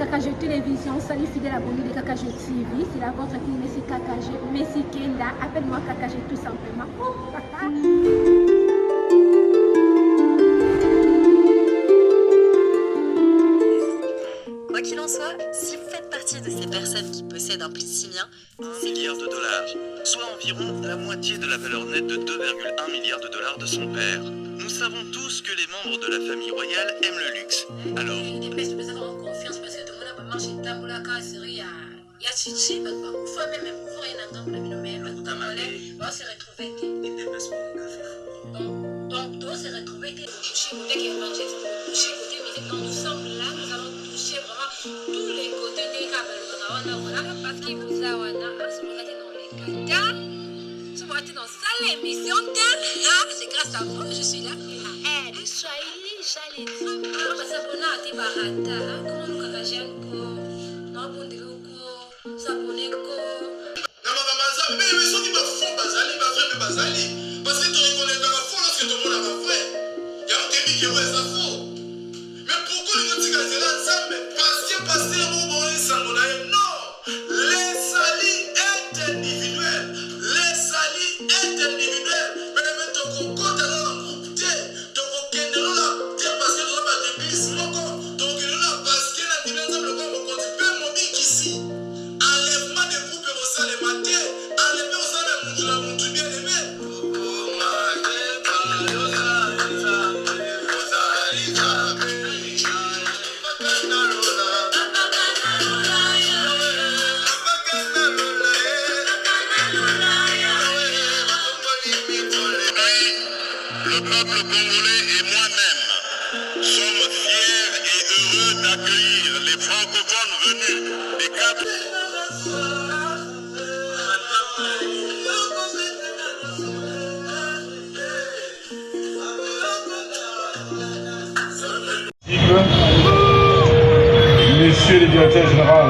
KKG Télévision, salut fidèle abonné de KKG TV, c'est la vôtre qui Messi KKG, Messi Kenda, appelle-moi KKG tout simplement. Quoi qu'il en soit, si vous faites partie de ces personnes qui possèdent un plissimien, 1 milliard de dollars, soit environ la moitié de la valeur nette de 2,1 milliards de dollars de son père. Nous savons tous que les membres de la famille royale aiment le luxe. Alors, nous sommes là, nous allons toucher vraiment tous les côtés des câbles. Parce qu'il vous a dans ça l'émission, c'est grâce à vous que je suis là. Le Swahili, j'allais dire. Comment nous kakajian ko, non bon de l'oko, s'abonner ko. Mais ceux qui me font bazali, ma vraie bazali. Parce que tu reconnais dans la foi lorsque tout le monde a ma vrai. Il y a un débit qui est vrai, ça faux. Mais pourquoi les gens disent que là, ça me passe mon bon et ça mon aïe? Non! Les salis est individuel. Les salis est individuel. Mais même ton concours, t'as dans la groupe T. Ton concours, t'as dans la T parce que tu n'as pas de glisse. Mon corps, ton concours, là parce que la dimension de mon compte, tu peux mon bic ici. Enlèvement des groupes et au sein des matins. Enlèvement au sein des mouches, mon tout bien aimé. le peuple congolais et moi-même sommes fiers et heureux d'accueillir les francophones venus des quatre... Monsieur le directeur général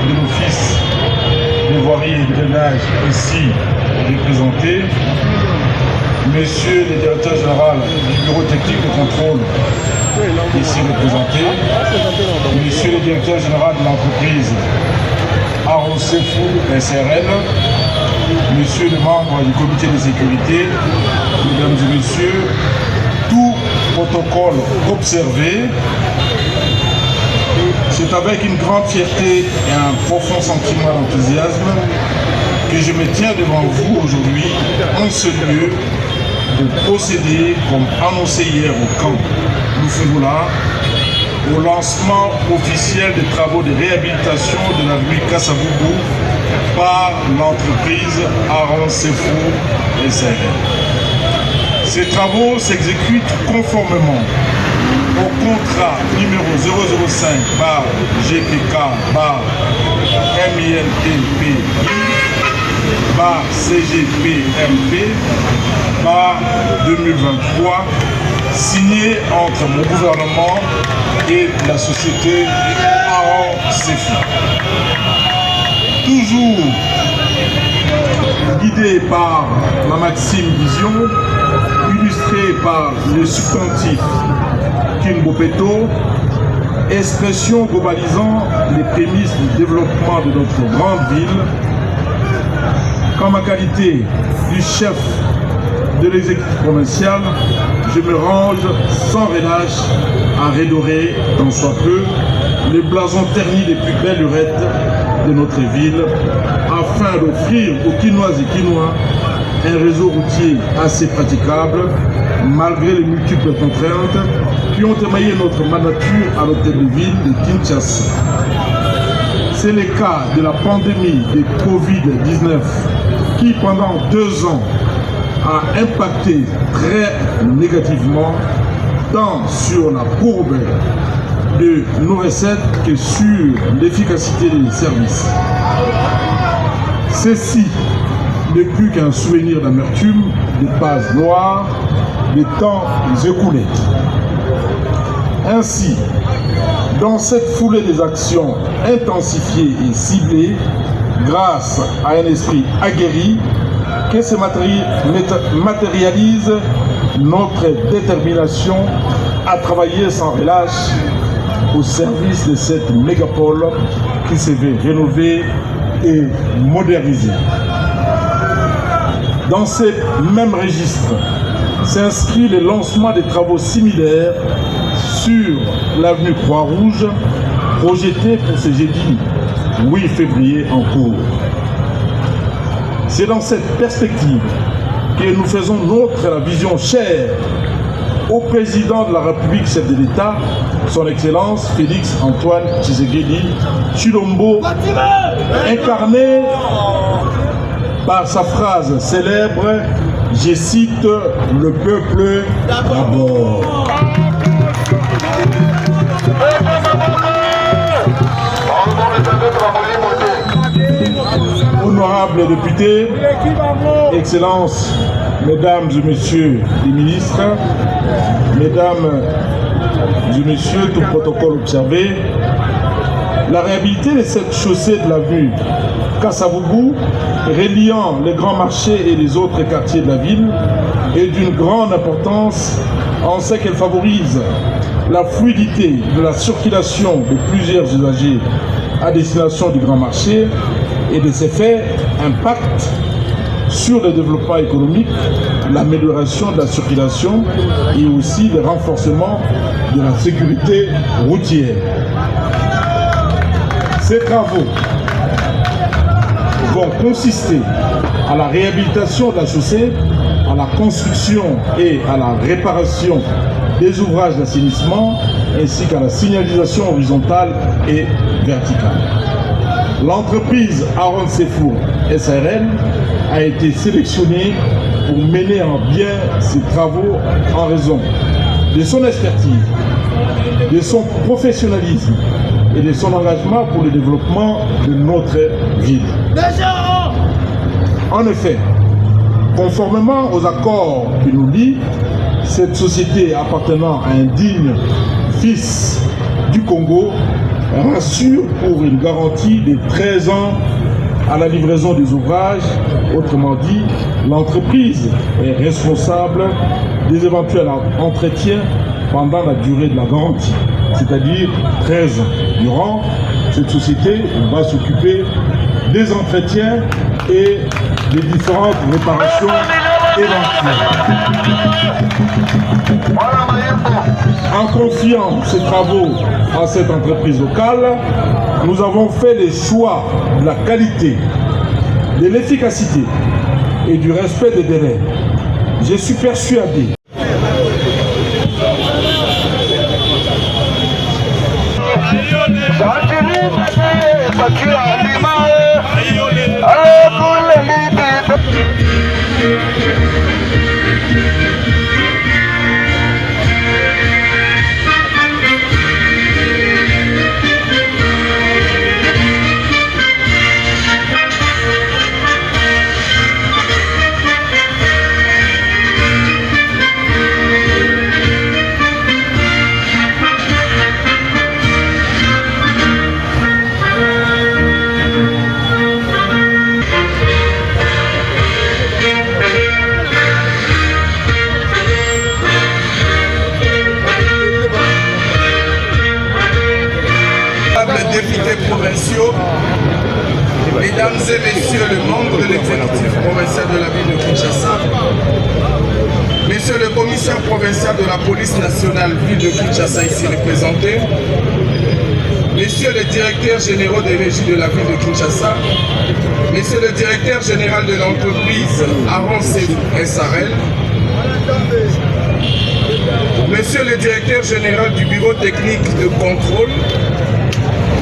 de l'Office de voirie et de drainage ici représenté, Monsieur le directeur général du bureau technique de contrôle ici représenté, Monsieur le directeur général de l'entreprise Aronsefou SRL, Monsieur le membre du comité de sécurité, Mesdames et Messieurs, tout protocole observé. C'est avec une grande fierté et un profond sentiment d'enthousiasme que je me tiens devant vous aujourd'hui en ce lieu pour procéder, comme annoncé hier au camp Loufoula, au lancement officiel des travaux de réhabilitation de l'avenue Kassaboubou par l'entreprise Aronsefou SRL. Ces travaux s'exécutent conformément au contrat numéro 005 par GPK par MINTPI par CGPMP par 2023 signé entre mon gouvernement et la société Aronsefou. Toujours guidé par ma maxime vision, illustré par le substantif Kimbopeto, expression globalisant les prémices du développement de notre grande ville, qu'en ma qualité du chef de l'exécutif provincial, je me range sans relâche à redorer, tant soit peu, les blasons ternis les plus belles lurettes de notre ville, afin d'offrir aux Quinoises et Quinois un réseau routier assez praticable, malgré les multiples contraintes qui ont émaillé notre mandature à l'hôtel de ville de Kinshasa. C'est le cas de la pandémie de Covid-19 qui, pendant 2 ans, a impacté très négativement tant sur la courbe de nos recettes que sur l'efficacité des services. Ceci n'est plus qu'un souvenir d'amertume, de pages noires, des temps écoulés. Ainsi, dans cette foulée des actions intensifiées et ciblées, grâce à un esprit aguerri, que se matérialise notre détermination à travailler sans relâche au service de cette mégapole qui se veut rénover et moderniser. Dans ces mêmes registres s'inscrit le lancement des travaux similaires sur l'avenue Croix-Rouge, projeté pour ce jeudi 8 février en cours. C'est dans cette perspective que nous faisons nôtre la vision chère au président de la République, chef de l'État, son Excellence Félix Antoine Tshisekedi Tshilombo, incarné par sa phrase célèbre, je cite, le peuple d'abord. Honorables députés, Excellences, Mesdames et Messieurs les ministres, Mesdames et Messieurs, tout protocole observé, la réhabilité de cette chaussée de l'avenue Kasavubu, reliant les grands marchés et les autres quartiers de la ville, est d'une grande importance en ce qu'elle favorise la fluidité de la circulation de plusieurs usagers à destination du grand marché et de ces faits impactent sur le développement économique, l'amélioration de la circulation et aussi le renforcement de la sécurité routière. Ces travaux vont consister à la réhabilitation de la chaussée, à la construction et à la réparation des ouvrages d'assainissement ainsi qu'à la signalisation horizontale et verticale. L'entreprise Aaron Sefour SARL a été sélectionnée pour mener en bien ces travaux en raison de son expertise, de son professionnalisme et de son engagement pour le développement de notre ville. En effet, conformément aux accords qui nous lient, cette société appartenant à un digne fils du Congo rassure pour une garantie de 13 ans à la livraison des ouvrages. Autrement dit, l'entreprise est responsable des éventuels entretiens pendant la durée de la garantie, c'est-à-dire 13 ans. Durant, cette société va s'occuper des entretiens et des différentes réparations éventuelles. En confiant ces travaux à cette entreprise locale, nous avons fait les choix de la qualité, de l'efficacité et du respect des délais. Je suis persuadé provinciaux, mesdames et messieurs les membres de l'exécutif provincial de la ville de Kinshasa, monsieur le commissaire provincial de la police nationale ville de Kinshasa ici représenté, messieurs les directeurs généraux des régies de la ville de Kinshasa, monsieur le directeur général de l'entreprise Aaron Sefour SARL, monsieur le directeur général du bureau technique de contrôle,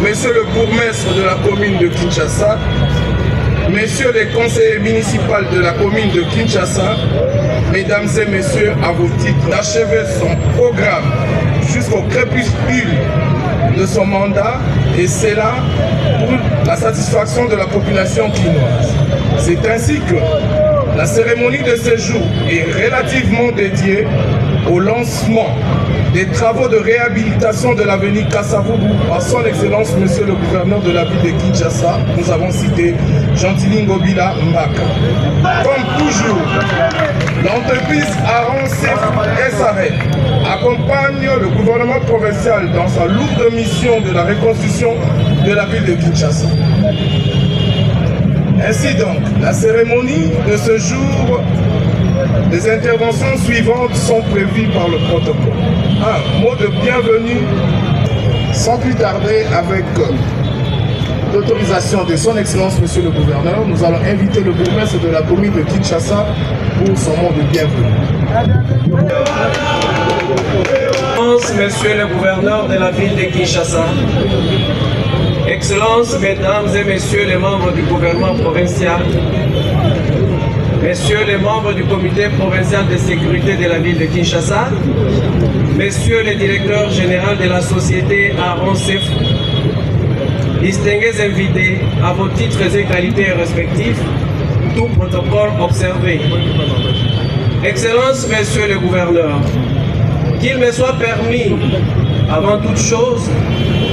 monsieur le bourgmestre de la commune de Kinshasa, messieurs les conseillers municipaux de la commune de Kinshasa, mesdames et messieurs, à vos titres, d'achever son programme jusqu'au crépuscule de son mandat, et c'est là pour la satisfaction de la population quinoise. C'est ainsi que la cérémonie de séjour est relativement dédiée au lancement des travaux de réhabilitation de l'avenue Kassavubu à son excellence monsieur le gouverneur de la ville de Kinshasa, nous avons cité Gentilly Ngobila Mbaka. Comme toujours, l'entreprise Aron SARL accompagne le gouvernement provincial dans sa lourde mission de la reconstruction de la ville de Kinshasa. Ainsi donc, la cérémonie de ce jour, les interventions suivantes sont prévues par le protocole. Un mot de bienvenue, sans plus tarder, avec l'autorisation de son excellence monsieur le gouverneur, nous allons inviter le bourgmestre de la commune de Kinshasa pour son mot de bienvenue. Monsieur le gouverneur de la ville de Kinshasa, Excellences, Mesdames et Messieurs les membres du gouvernement provincial, Messieurs les membres du comité provincial de sécurité de la ville de Kinshasa, Messieurs les directeurs généraux de la société Aron SARL, distingués invités à vos titres et qualités respectifs, tout protocole observé. Excellences, Messieurs les gouverneurs, qu'il me soit permis, avant toute chose,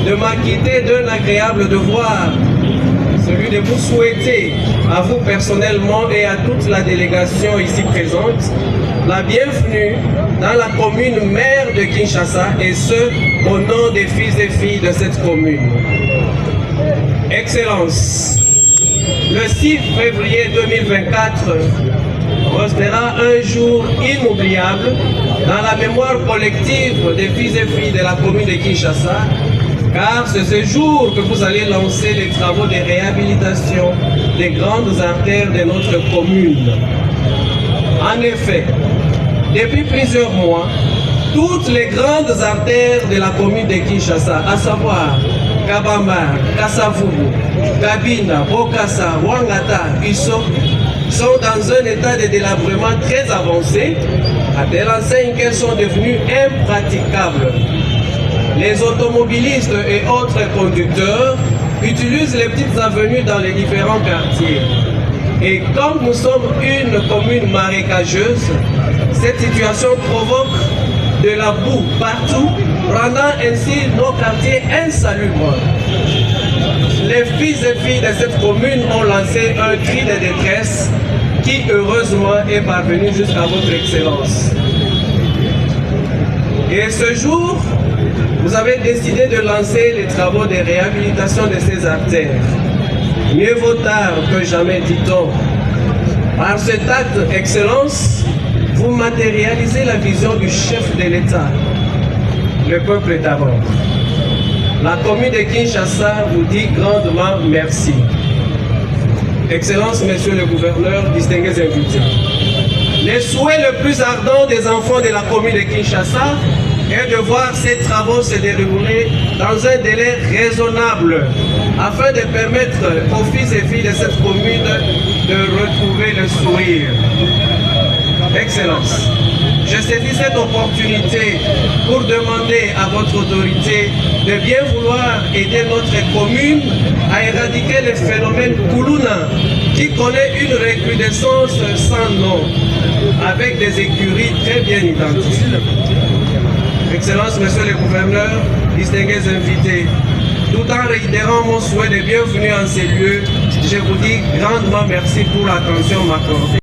de m'acquitter d'un agréable devoir, celui de vous souhaiter, à vous personnellement et à toute la délégation ici présente, la bienvenue dans la commune mère de Kinshasa, et ce, au nom des fils et filles de cette commune. Excellences, le 6 février 2024 restera un jour inoubliable dans la mémoire collective des fils et filles de la commune de Kinshasa, car c'est ce jour que vous allez lancer les travaux de réhabilitation des grandes artères de notre commune. En effet, depuis plusieurs mois, toutes les grandes artères de la commune de Kinshasa, à savoir Kabamba, Kassavubu, Kabina, Bokassa, Wangata, Isso, sont dans un état de délabrement très avancé, à telle enseigne qu'elles sont devenues impraticables. Les automobilistes et autres conducteurs utilisent les petites avenues dans les différents quartiers. Et comme nous sommes une commune marécageuse, cette situation provoque de la boue partout, rendant ainsi nos quartiers insalubres. Les fils et filles de cette commune ont lancé un cri de détresse qui heureusement est parvenu jusqu'à votre excellence. Et ce jour, vous avez décidé de lancer les travaux de réhabilitation de ces artères. Mieux vaut tard que jamais, dit-on. Par cet acte, Excellence, vous matérialisez la vision du chef de l'État. Le peuple d'abord. La commune de Kinshasa vous dit grandement merci. Excellence, Monsieur le gouverneur, distingués invités. Le souhait le plus ardent des enfants de la commune de Kinshasa est de voir ces travaux se dérouler dans un délai raisonnable afin de permettre aux fils et filles de cette commune de retrouver le sourire. Excellence, je saisis cette opportunité pour demander à votre autorité de bien vouloir aider notre commune à éradiquer le phénomène Koulouna qui connaît une recrudescence sans nom avec des écuries très bien identifiées. Excellence, Monsieur le gouverneur, distingués invités, tout en réitérant mon souhait de bienvenue en ces lieux, je vous dis grandement merci pour l'attention m'accordée.